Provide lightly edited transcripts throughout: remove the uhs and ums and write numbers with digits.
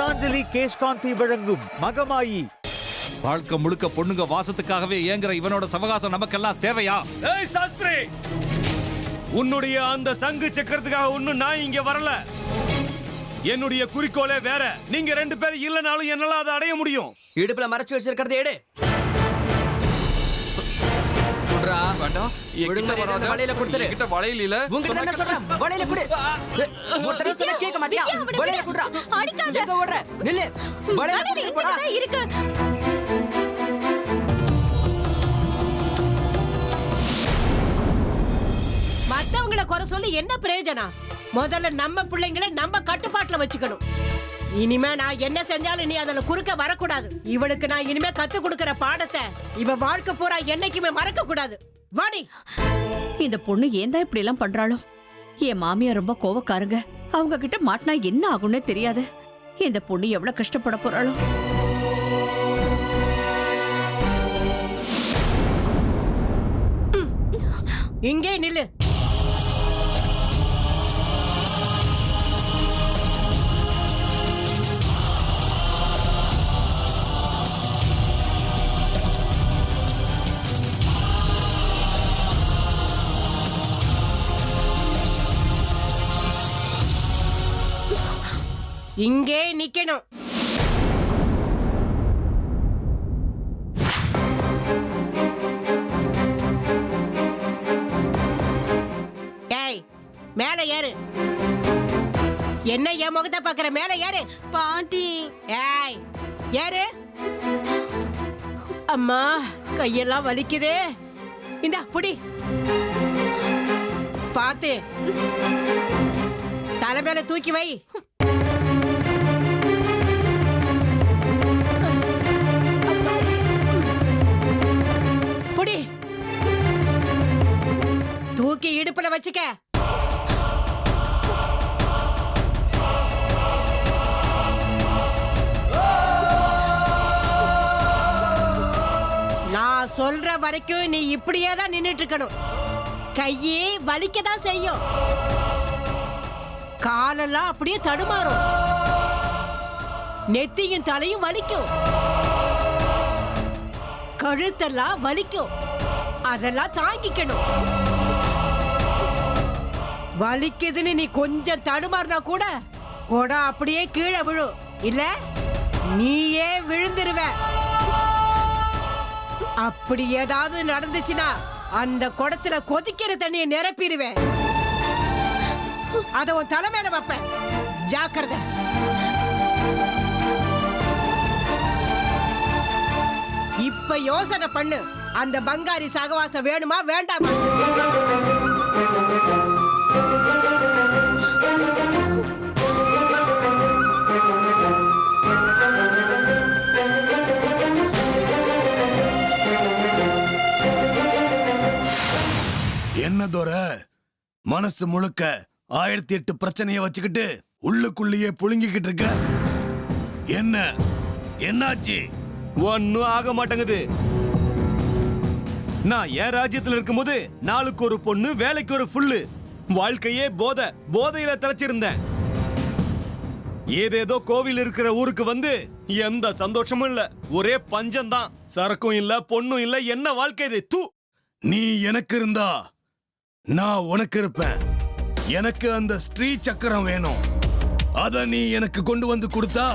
பதாஞ்சலி கேஷ்காந்தி வழங்கும் மகமாயி. வாழ்க்கை முழுக்க பொண்ணுங்க வாசத்துக்காகவே ஏங்குற இவனோட சவகாசம் நமக்கெல்லாம் தேவையா? ஏய் சாஸ்திரி, உன்னுடைய அந்த சங்கு சக்கரத்துக்காக ஒன்னும் நான் இங்க வரல. என்னுடைய குறிக்கோளே வேற. நீங்க 2 பேரும் இல்லனாலும் என்னால அதை அடைய முடியும். இடுப்புல மறைச்சு வச்சிருக்கிறது எடு. வேண்டாம், வளையல கொடுத்துரு. கிட்ட வளையல் இல்ல. உங்ககிட்ட என்ன சொல்றேன்? வளையல கொடு. ஒரு தடவை சொல்ல கேட்க மாட்டியா? வளையல குடுறா. அடிக்காத. எங்க ஓடுற? நில்லு. வளையல போடா. இருக்கு. மத்தவங்கள குறை சொல்லி என்ன பிரயோஜனம்? முதல்ல நம்ம பிள்ளைங்களை நம்ம கட்டுப்பாட்டுல வச்சுக்கணும். இனிமே நான் என்ன செஞ்சாலும் நீ அதுல குறுக்க வரக்கூடாது. இவளுக்கு நான் இனிமே கத்து கொடுக்கிற பாடத்தை இவ வாழ்க்கை பூரா என்னைக்குமே மறக்க கூடாது. வாடி. இந்த பொண்ணு ஏன் தான் இப்படி எல்லாம் பண்றாளோ? என் மாமியா ரொம்ப கோவக்காரங்க. அவங்க கிட்ட மாட்டினா என்ன ஆகும்னு தெரியாது. இந்த பொண்ணு எவ்வளவு கஷ்டப்பட போறாளோ? இங்கே நில்லு. இங்கே நிக்கணும். டேய், மேல ஏறு. என்ன என் முகத்தை பாக்குற? மேல ஏறு. பாட்டி. ஏய், ஏறு. அம்மா, கையெல்லாம் வலிக்குதே. இந்தா புடி. பாத்து தலை மேல தூக்கி வை. புடி. தூக்கி இடுப்புல வச்சுக்க. நான் சொல்ற வரைக்கும் நீ இப்படியே தான் நின்னுட்டு இருக்கணும். கையே வலிக்கதான் செய்யும். காலெல்லாம் அப்படியே தடுமாறும். நெத்தியும் தலையும் வலிக்கும். கழுத்தெல்லாம் வலிக்கும். அதெல்லாம் தாங்கிக்கணும். வலிக்குதுன்னு நீ கொஞ்சம் தடுமாறினா கூட குடம் அப்படியே கீழே விழும். இல்ல நீயே விழுந்துருவ. அப்படி ஏதாவது நடந்துச்சுன்னா அந்த குடத்துல கொதிக்கிற தண்ணியை நிரப்பிடுவேன். அத உன் தலைமையில வைப்பேன். ஜாக்கிரதை. இப்ப யோசனை பண்ணு. அந்த பங்காரி சகவாசம் வேணுமா வேண்டாமா? என்ன தோற மனசு முழுக்க 1008 பிரச்சனைய வச்சுக்கிட்டு உள்ளுக்குள்ளேயே புழுங்கிக்கிட்டு இருக்க? என்ன என்னாச்சு? ஒன்னும் ஆக மாட்டேங்குது. நான் என் ராஜ்யத்துல இருக்கும்போது நாளுக்கு ஒரு பொண்ணு, வேலைக்கு ஒரு புல்லு, வாழ்க்கையே போதையில தலைச்சிருந்தேன். ஏதேதோ கோவில் இருக்கிற ஊருக்கு வந்து எந்த சந்தோஷமும் இல்ல, ஒரே பஞ்சம்தான். சரக்கும் இல்ல, பொண்ணும் இல்ல. என்ன வாழ்க்கை இது? தூ. நீ எனக்கு இருந்தா நான் உனக்கு இருப்பேன். எனக்கு அந்த ஸ்ரீ சக்கரம் வேணும். அத நீ எனக்கு கொண்டு வந்து கொடுத்தா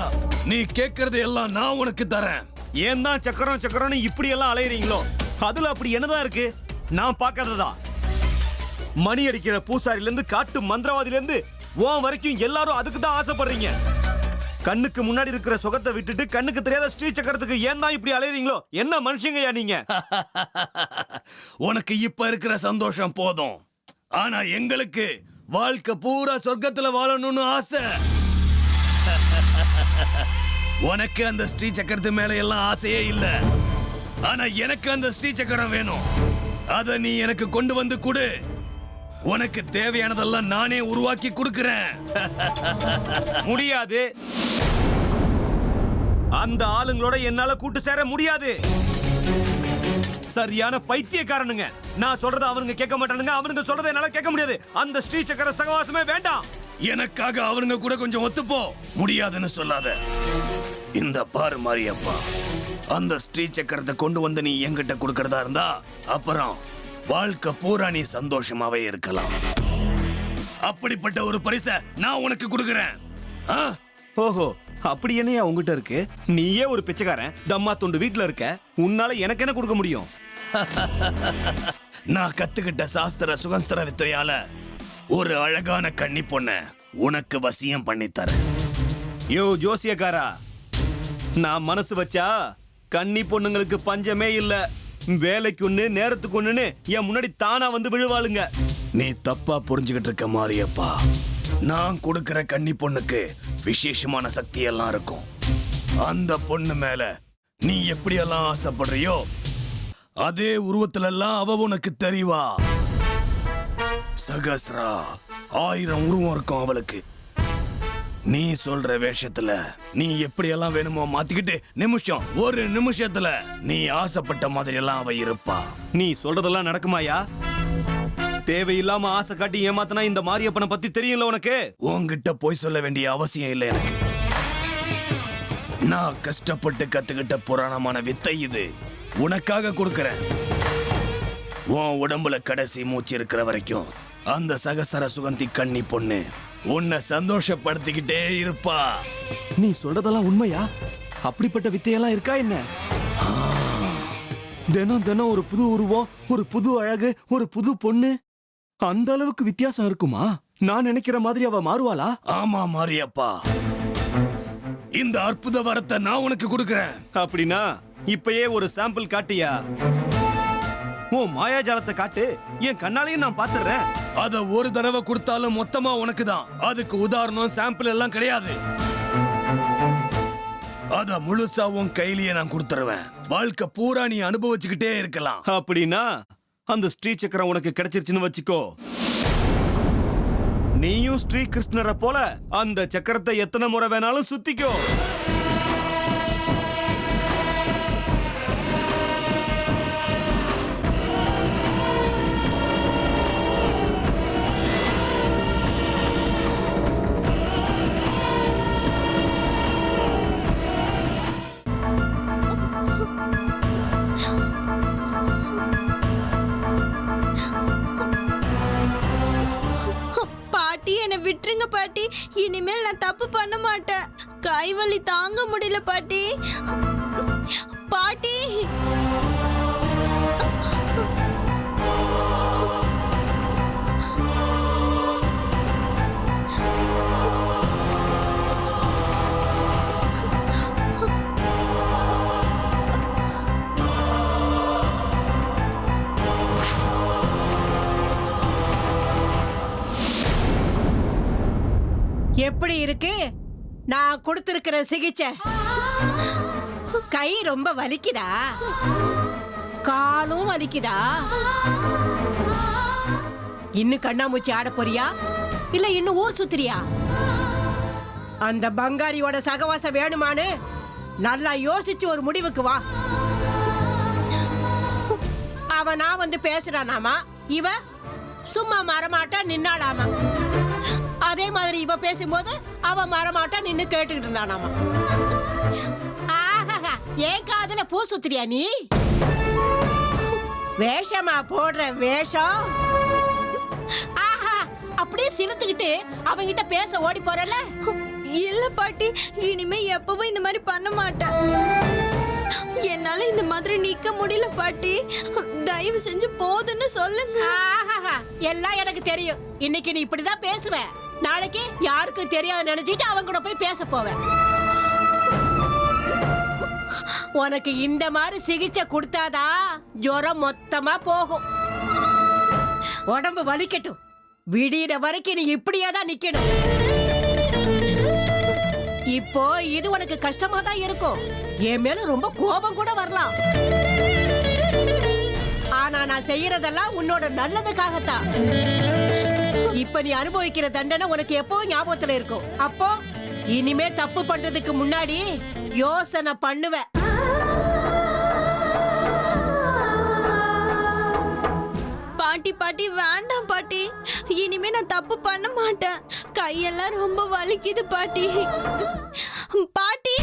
நீ கேட்கறது எல்லாம் நான் உனக்கு தரேன். ஏன் தான் சக்கரம் சக்கரம்னு இப்படி எல்லாம் அலையறீங்களோ? அதுல அப்படி என்னதான் இருக்கு? நான் பார்க்காததா? மணி அடிக்கிற பூசாரில இருந்து காட்டு மந்திரவாதில இருந்து உன் வரைக்கும் எல்லாரும் அதுக்கு தான் ஆசைப்படுறீங்க. கண்ணுக்கு முன்னாடி இருக்கிற சுகத்தை விட்டுட்டு கண்ணுக்கு தெரியாத ஸ்ரீ சக்கரத்துக்கு ஏன் தான் இப்படி அலையறீங்களோ? என்ன மனுஷங்கயா நீங்க? உனக்கு இப்ப இருக்கிற சந்தோஷம் போதும். ஆனா எங்களுக்கு வாழ்க்கை பூரா சொர்க்கத்துல வாழணும்னு ஆசை. உனக்கு அந்த ஸ்ரீ சக்கரத்து மேல எல்லாம் ஆசையே இல்ல. ஆனா எனக்கு அந்த ஸ்ரீ சக்கரம் வேணும். அத நீ எனக்கு கொண்டு வந்து கொடு. உனக்கு தேவையானதெல்லாம் நானே உருவாக்கி கொடுக்கிறேன். முடியாது. அந்த ஆளுங்களோட என்னால கூட்டு சேர முடியாது. சரியான பைத்தியக்காரனுங்க. நான் சொல்றத அவனுங்க கேட்க மாட்டானுங்க, அவனுங்க சொல்றத என்னால கேட்க முடியாது. அந்த ஸ்ரீ சக்கர சகவாசமே வேண்டாம். எனக்காக அவனுங்க கூட கொஞ்சம் ஒத்துப்போ. முடியாதுன்னு சொல்லாத. இந்த பாரு மாரியப்பா, அந்த ஸ்ரீ சக்கரத்தை கொண்டு வந்து நீ என்கிட்ட கொடுக்கறதா இருந்தா அப்புறம் வாழ்க்கை பூரா நீ சந்தோஷமாவே இருக்கலாம். அப்படிப்பட்ட ஒரு பரிசை நான் உனக்கு கொடுக்கறேன். ஆ? ஓஹோ, அப்படி என்னையா உங்ககிட்ட இருக்கு? நீயே ஒரு பிச்சைக்காரன், தம்மா தொண்டு வீட்டுல இருக்க, உன்னால எனக்கு என்ன கொடுக்க முடியும்? நான் கத்துக்கிட்ட சாஸ்திர சுகஸ்திர வித்தையால ஒரு அழகான கன்னி பொண்ண உனக்கு வசியம் பண்ணி தரேன். யோ ஜோசியக்காரா, நான் மனசு வச்சா கன்னி பொண்ணுங்களுக்கு பஞ்சமே இல்ல. வேலைக்கு ஒண்ணு நேரத்துக்கு ஒண்ணுன்னு என் முன்னாடி தானா வந்து விழுவாளுங்க. நீ தப்பா புரிஞ்சுகிட்டு இருக்க மாரியப்பா. நான் கொடுக்கிற கன்னி பொண்ணுக்கு விசேஷமான சக்தி எல்லாம் இருக்கும். அந்த பொண்ணு மேல நீ எப்படியெல்லாம் ஆசைப்படுறியோ அதே உருவத்துல எல்லாம் அவ உனக்கு தெரிவா. சகஸ்ரா 1000 உருவம் இருக்கும் அவளுக்கு. நீ சொல்ற வேஷத்துல நீ எப்படியெல்லாம் வேணுமோ மாத்திக்கிட்டு ஒரு நிமிஷத்துல நீ ஆசைப்பட்ட மாதிரி எல்லாம் அவ இருப்பா. நீ சொல்றதெல்லாம் நடக்குமாயா? தேவையில்லாம ஆசை காட்டி ஏமாத்தனா இந்த மாரியப்பனை பத்தி தெரியும்ல உனக்கு? உன்கிட்ட போய் சொல்ல வேண்டிய அவசியம் இல்லை எனக்கு. நான் கஷ்டப்பட்டு கத்துக்கிட்ட புராணமான வித்தை இது. உனக்காக கொடுக்கறேன். உன் உடம்புல கடைசி மூச்சு இருக்கிற வரைக்கும் அந்த சகசர சுகந்தி கன்னி பொண்ணு உன்னை சந்தோஷப்படுத்திக்கிட்டே இருப்பா. நீ சொல்றதெல்லாம் உண்மையா? அப்படிப்பட்ட வித்தையெல்லாம் இருக்கா என்ன? தினம் தினம் ஒரு புது உருவம், ஒரு புது அழகு, ஒரு புது பொண்ணு, அந்த அளவுக்கு வித்தியாசம் இருக்குமா? நான் நினைக்கிற மாதிரி அவ மாறுவாளா? ஆமா மாரியப்பா, இந்த அற்புத வரத்தை நான் உனக்கு கொடுக்கறேன். அப்படின்னா இப்பயே ஒரு சாம்பிள் காட்டியா? உன் மாயாஜாலத்தை காட்டு, என் கண்ணாலையும் நான் பாத்துறேன். அத ஒரு தடவை கொடுத்தாலும் மொத்தமா உனக்கு தான். அதுக்கு உதாரணம் சாம்பிள் எல்லாம் கிடையாது. அத முழுசா உன் கையிலேயே நான் கொடுத்துருவேன். வாழ்க்கை பூரா நீ அனுபவிச்சுக்கிட்டே இருக்கலாம். அப்படின்னா அந்த ஸ்ரீ சக்கரம் உனக்கு கிடைச்சிருச்சுன்னு வச்சுக்கோ. நீயும் ஸ்ரீ கிருஷ்ணரை போல அந்த சக்கரத்தை எத்தனை முறை வேணாலும் சுத்திக்கோ. பாட்டி என்னை விட்டுருங்க பாட்டி. இனிமேல் நான் தப்பு பண்ண மாட்டேன். கைவலி தாங்க முடியல பாட்டி. பாட்டி எப்படி இருக்கு நான் கொடுத்திருக்கிற சிகிச்சை? கை ரொம்ப வலிக்குதா? காலும் வலிக்குதா? இன்னும் கண்ணாமூச்சி ஆட போறியா இல்ல இன்னும் ஊர் சுத்துறியா? அந்த பங்காரியோட சகவாசம் வேணுமான்னு நல்லா யோசிச்சு ஒரு முடிவுக்கு வா. அவனா வந்து பேசுறானாமா, இவ சும்மா மரமாட்டா நின்னாடாமா. அதே மாதிரி இவ பேசும்போது அவ மரமாட்டா நின்னு கேட்டுக்கிட்டு இருந்தானாமா. ஆஹா, ஏன் காதுல பூ சுத்துறியா நீ? வேஷமா போடுற வேஷம். ஆஹா, அப்படியே சிலுத்துக்கிட்டு அவங்கிட்ட பேச ஓடி போறல. இல்ல பாட்டி, இனிமே எப்பவும் இந்த மாதிரி பண்ண மாட்டேன். என்னால இந்த மாதிரி நிக்க முடியல பாட்டி. தயவு செஞ்சு போதுன்னு சொல்லுங்க. ஆஹா, எல்லாம் எனக்கு தெரியும். இன்னைக்கு நீ இப்படிதான் பேசுவ, நாளைக்கு யாருக்கு தெரியாது நினைச்சிட்டு அவங்க கூட போய் பேச போவேன். உனக்கு இந்த மாதிரி சிகிச்சை கொடுத்தாதான் ஜுரம் மொத்தமா போகும். உடம்பு வலிக்கட்டும், விடியிற வரைக்கும் நீ இப்படியே தான் நிக்கணும். இப்போ இது உனக்கு கஷ்டமா தான் இருக்கும். என் மேல ரொம்ப கோபம் கூட வரலாம். ஆனா நான் செய்யறதெல்லாம் உன்னோட நல்லதுக்காகத்தான். இப்ப நீ அனுபவிக்கிற தண்டனை உனக்கு எப்போ ஞாபகத்துல இருக்கும். அப்போ இனிமே தப்பு பண்றதுக்கு முன்னாடி யோசனை பண்ணுவ. பாட்டி பாட்டி வேண்டாம் பாட்டி. இனிமே நான் தப்பு பண்ண மாட்டேன். கையெல்லாம் ரொம்ப வலிக்குது பாட்டி. பாட்டி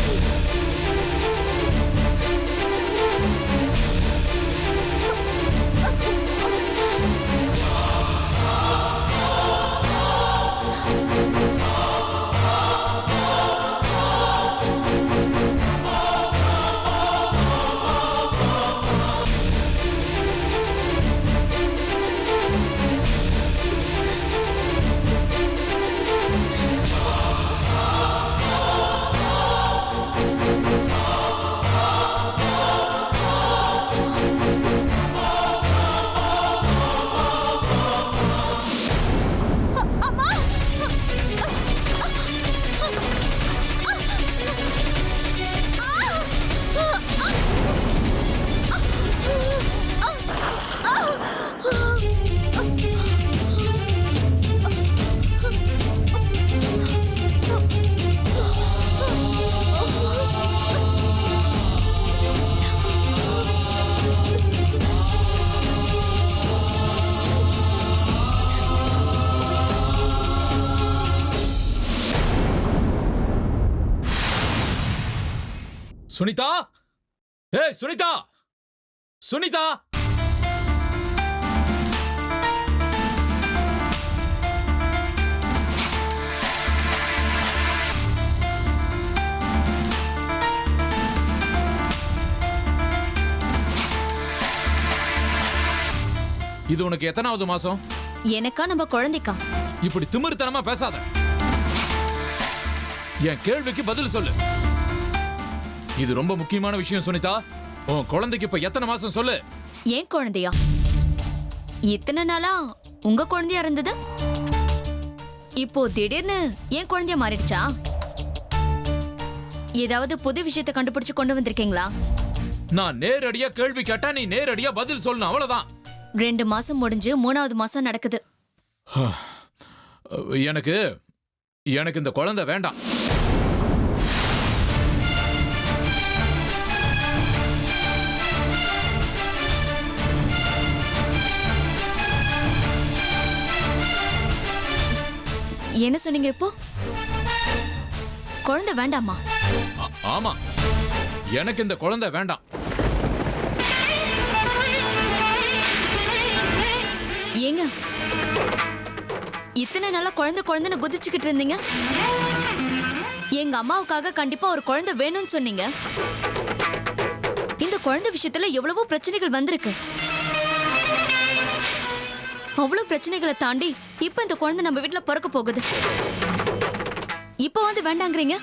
சுனிதா, ஏய் சுனிதா, சுனிதா. இது உனக்கு எத்தனாவது மாசம்? எனக்கா நம்ம குழந்தைக்கா? இப்படி திமிருத்தனமா பேசாத. என் கேள்விக்கு பதில் சொல்லு. இது ரொம்ப முக்கியமான விஷயம் சுனிதா. உன் குழந்தைக்கு இப்ப எத்தனை மாசம் சொல்லு. ஏன் குழந்தையா? இத்தனை நாளா உங்க குழந்தையா இருந்தது, இப்போ திடீர்னு ஏன் குழந்தையா மாறிடுச்சா? ஏதாவது புது விஷயத்தை கண்டுபிடிச்சு கொண்டு வந்திருக்கீங்களா? நான் நேரடியா கேள்வி கேட்டா நீ நேரடியா பதில் சொல்லணும், அவ்வளவுதான். 2 மாசம் முடிஞ்சு 3வது மாசம் நடக்குது. எனக்கு எனக்கு இந்த குழந்தை வேண்டாம். என்ன சொன்னீங்க இப்போ? குழந்தை வேண்டாமா? ஆமா, எனக்கு இந்த குழந்தை வேண்டாம். ஏங்க இத்தனை நாளா குழந்தை குழந்தைன்னு குதிச்சுக்கிட்டு இருந்தீங்க. எங்க அம்மாவுக்காக கண்டிப்பா ஒரு குழந்தை வேணும்னு சொன்னீங்க. இந்த குழந்தை விஷயத்துல எவ்வளவோ பிரச்சனைகள் வந்திருக்கு. அவ்வளவு பிரச்சனைகளை தாண்டி இப்ப இந்த குழந்தை நம்ம வீட்டுல பிறக்க போகுது. இப்ப வந்து வேண்டாங்கிறீங்க,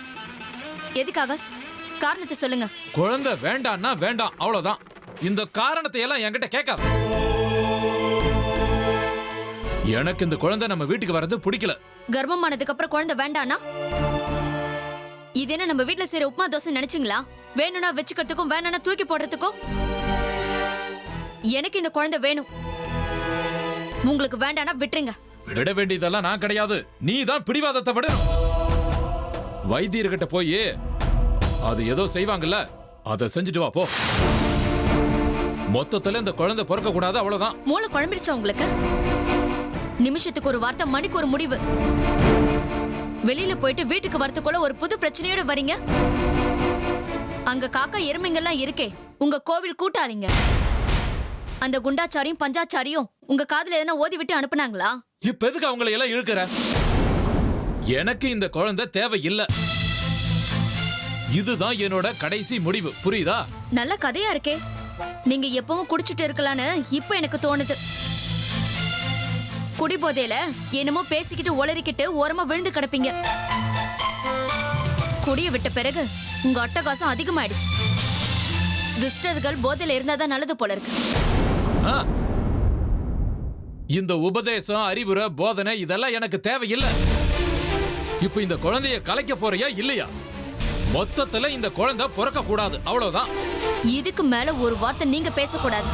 எதுக்காக? காரணத்தை சொல்லுங்க. குழந்தை வேண்டாம்னா வேண்டாம், அவ்வளவுதான். இந்த காரணத்தை எல்லாம் என்கிட்ட கேட்காத. எனக்கு இந்த குழந்தை நம்ம வீட்டுக்கு வர்றது பிடிக்கல. கர்ப்பமானதுக்கு அப்புறம் குழந்தை வேண்டானா? இது என்ன நம்ம வீட்டுல செய்யற உப்புமா தோசை நினைச்சீங்களா? வேணும்னா வச்சுக்கிறதுக்கும் வேணும்னா தூக்கி போடுறதுக்கும். எனக்கு இந்த குழந்தை வேணும். உங்களுக்கு வேண்டானா விட்டுருங்க. விட வேண்டியதெல்லாம் நான் கிடையாது, நீ தான் பிடிவாதத்தை விடணும். வைத்தியர்கிட்ட போய் அது ஏதோ செய்வாங்கல்ல, அதை செஞ்சுட்டு வா போ. மொத்தத்துல இந்த குழந்தை பிறக்க கூடாது, அவ்வளவுதான். மூளை குழம்பிடுச்சா உங்களுக்கு? நிமிஷத்துக்கு ஒரு வார்த்தை, மணிக்கு ஒரு முடிவு. வெளியில போயிட்டு வீட்டுக்கு வரதுக்குள்ள ஒரு புது பிரச்சனையோட வரீங்க. அங்க காக்கா எருமைங்கெல்லாம் இருக்கே, உங்க கோவில் கூட்டாளிங்க. அந்த குண்டாச்சாரியும் பஞ்சாச்சாரியும் உங்க காதுல எதனா ஓதி விட்டு அனுப்புனாங்களா? இப்ப எதுக்கு அவங்களை எல்லாம் இழுக்கிற? எனக்கு இந்த குழந்தை தேவையில்லை. இதுதான் என்னோட கடைசி முடிவு, புரியுதா? நல்ல கதையா இருக்கே. நீங்க எப்பவும் குடிச்சிட்டு இருக்கலான்னு இப்ப எனக்கு தோணுது. குடிபோதையில என்னமோ பேசிக்கிட்டு ஒளறிக்கிட்டு ஓரமா விழுந்து கிடப்பீங்க. குடிய விட்ட பிறகு உங்க அட்டகாசம் அதிகமாயிடுச்சு. துஷ்டர்கள் போதையில இருந்தாதான் நல்லது போல இருக்கு. இந்த உபதேசம், அறிவுரை, போதனை இதெல்லாம் எனக்கு தேவையில்லை. இப்ப இந்த குழந்தைய கலைக்க போறியா இல்லையா? மொத்தத்துல இந்த குழந்தை பிறக்க கூடாது, அவ்வளவுதான். இதுக்கு மேல ஒரு வார்த்தை நீங்க பேசக்கூடாது.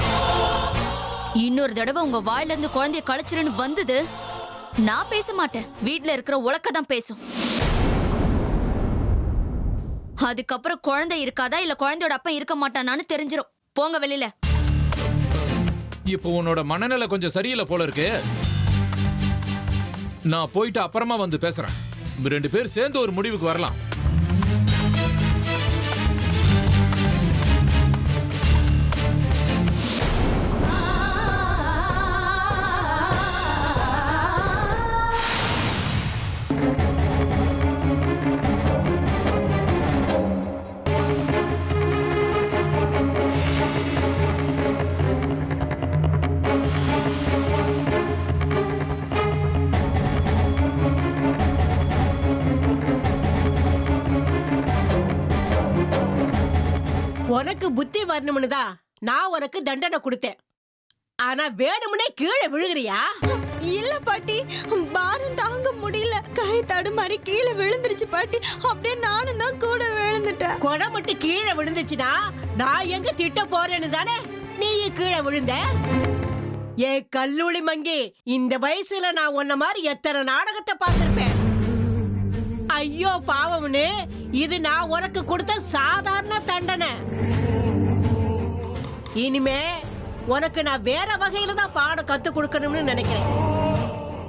இன்னொரு தடவை உங்க வாயில இருந்து குழந்தைய கலைச்சிருன்னு வந்தது, நான் பேச மாட்டேன். வீட்டுல இருக்கிற உலக்க தான் பேசும். அதுக்கப்புறம் குழந்தை இருக்காதா இல்ல குழந்தையோட அப்பா இருக்க மாட்டானான்னு தெரிஞ்சிரும். போங்க வெளியில. இப்போ உன்னோட மனநிலை கொஞ்சம் சரியில்லை போல இருக்கு. நான் போயிட்டு அப்புறமா வந்து பேசுறேன். 2 பேர் சேர்ந்து ஒரு முடிவுக்கு வரலாம். உனக்கு புத்தி வரணும்னு தான் நான் உனக்கு தண்டனை கொடுத்தேன். ஆனா வேணும்னே கீழே விழுகிறியா? இல்ல பாட்டி, பாரம் தாங்க முடியல, கை தடுமாறி கீழே விழுந்துருச்சு பாட்டி. அப்படியே நானும் தான் கூட விழுந்துட்டேன். கொடை மட்டும் கீழே விழுந்துச்சுன்னா நான் எங்க திட்ட போறேன்னு தானே நீ கீழே விழுந்த? ஏ கல்லூரி மங்கி, இந்த வயசுல நான் உன்ன மாதிரி எத்தனை நாடகத்தை பார்த்திருப்பேன். ஐயோ பாவம்னு இது நான் உனக்கு கொடுத்த சாதாரண தண்டனை. இனிமே உனக்கு நான் வேற வகையில தான் பாடம் கத்து கொடுக்கணும்னு நினைக்கிறேன்.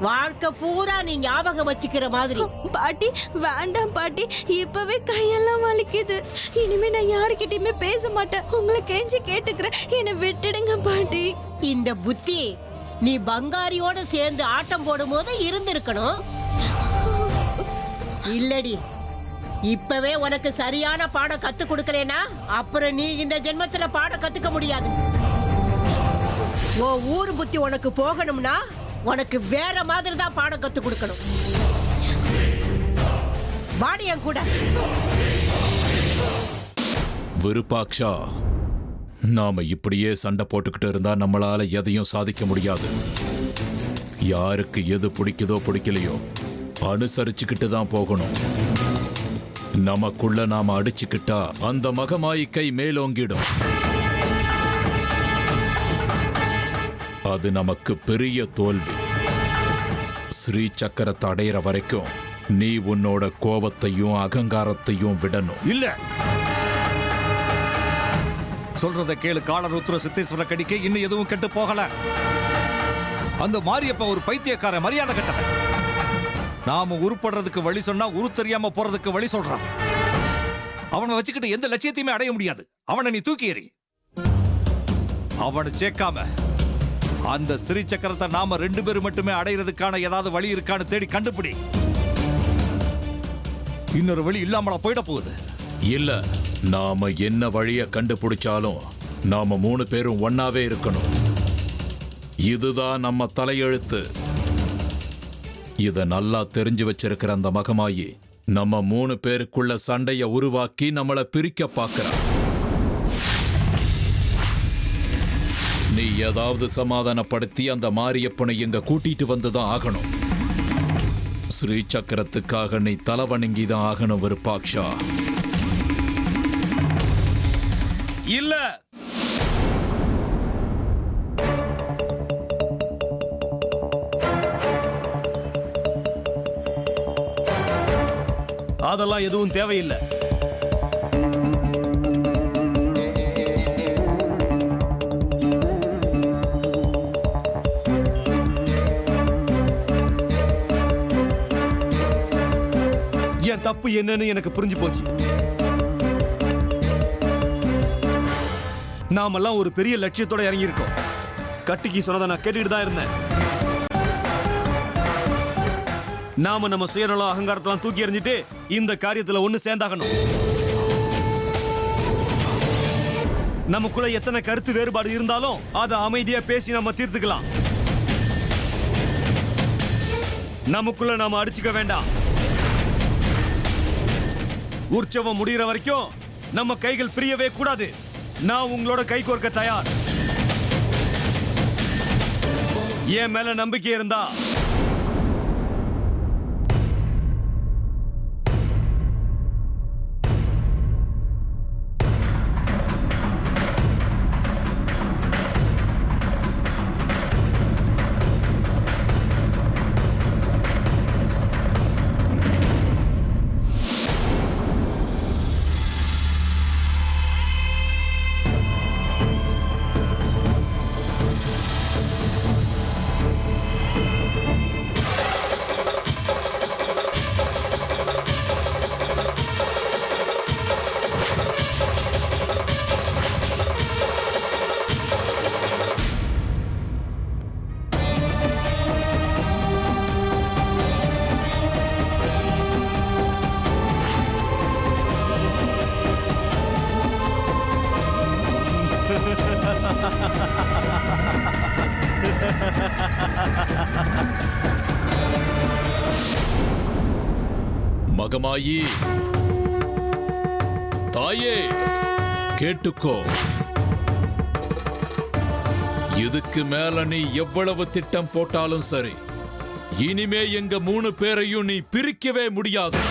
வாழ்க்கை பூரா நீ ஞாபகம் வச்சுக்கிற மாதிரி. பாட்டி வேண்டாம் பாட்டி, இப்பவே கையெல்லாம் வலிக்குது. இனிமே நான் யாருக்கிட்டயுமே பேச மாட்டேன். உங்களை கெஞ்சி கேட்டுக்கிறேன், என்னை விட்டுடுங்க பாட்டி. இந்த புத்தி நீ பங்காரியோட சேர்ந்து ஆட்டம் போடும் போது இருந்திருக்கணும். இல்லடி, இப்பவே உனக்கு சரியான பாடம் கத்து கொடுக்கலனா அப்புறம் நீ இந்த ஜென்மத்துல பாடம் கத்துக்க முடியாது. ஓ ஊர் புத்தி உனக்கு போகணும்னா உனக்கு வேற மாதிரி தான் பாடம் கத்து கொடுக்கணும். வாடி என் கூட. விருப்பாக்ஷா, நாம இப்படியே சண்டை போட்டுக்கிட்டு இருந்தா நம்மளால எதையும் சாதிக்க முடியாது. யாருக்கு எது பிடிக்குதோ பிடிக்கலையோ அனுசரிச்சுக்கிட்டு தான் போகணும். நமக்குள்ள நாம அடிச்சுக்கிட்டா அந்த மகமாயி கை மேலோங்கிடும். அது நமக்கு பெரிய தோல்வி. ஸ்ரீ சக்கரத்தை அடையிற வரைக்கும் நீ உன்னோட கோபத்தையும் அகங்காரத்தையும் விடணும். இல்ல, சொல்றத கேளு. காலருத்ர சித்தேஸ்வர கடிக்க இன்னும் எதுவும் கெட்டு போகல. அந்த மாரியப்ப ஒரு பைத்தியக்கார, மரியாதை கட்டவன். நாம உருப்படுறதுக்கு வழி சொன்னா உரு தெரியாம போறதுக்கு வழி சொல்றான். அவனை வச்சுக்கிட்டு எந்த லட்சியத்தையுமே அடைய முடியாது. அவனை நீ தூக்கி எறி. அவனை சேர்க்காம அந்த ஸ்ரீ சக்கரத்தை நாம 2 பேரும் மட்டுமே அடையிறதுக்கான ஏதாவது வழி இருக்கான்னு தேடி கண்டுபிடி. இன்னொரு வழி இல்லாமல போயிட போகுது. இல்ல, நாம என்ன வழிய கண்டுபிடிச்சாலும் நாம 3 பேரும் ஒன்னாவே இருக்கணும். இதுதான் நம்ம தலையெழுத்து. இத நல்லா தெரிஞ்சு வச்சிருக்கிற அந்த மகமாயி நம்ம 3 பேருக்குள்ள சண்டைய உருவாக்கி நம்மளை பிரிக்க பார்க்கிறான். நீ ஏதாவது சமாதானப்படுத்தி அந்த மாரியப்பனை எங்க கூட்டிட்டு வந்துதான் ஆகணும். ஸ்ரீ சக்கரத்துக்காக நீ தலைவணங்கிதான் ஆகணும் விருப்பாக்ஷா. இல்ல, அதெல்லாம் எதுவும் தேவையில்லை. என் தப்பு என்னன்னு எனக்கு புரிஞ்சு போச்சு. நாமெல்லாம் ஒரு பெரிய லட்சியத்தோட இறங்கி இருக்கோம். கட்டிக்கு சொன்னதை நான் கேட்டுக்கிட்டு தான் இருந்தேன். நாம நம்ம சுயநலம் அகங்காரத்தெல்லாம் தூக்கி எறிஞ்சிட்டு இந்த காரியத்துல ஒண்ணு சேர்ந்தாகணும். நமக்குள்ள எத்தனை கருத்து வேறுபாடு இருந்தாலும் அதை அமைதியா பேசி நம்ம தீர்த்துக்கலாம். நமக்குள்ள நாம அடிச்சுக்க வேண்டாம். உற்சவம் முடிகிற வரைக்கும் நம்ம கைகள் பிரியவே கூடாது. நான் உங்களோட கை கோர்க்க தயார். என் மேல நம்பிக்கை இருந்தா மகமாயி, தாயே, கேட்டுக்கோ. இதுக்கு மேல நீ எவ்வளவு திட்டம் போட்டாலும் சரி, இனிமே எங்க 3 பேரையும் நீ பிரிக்கவே முடியாது.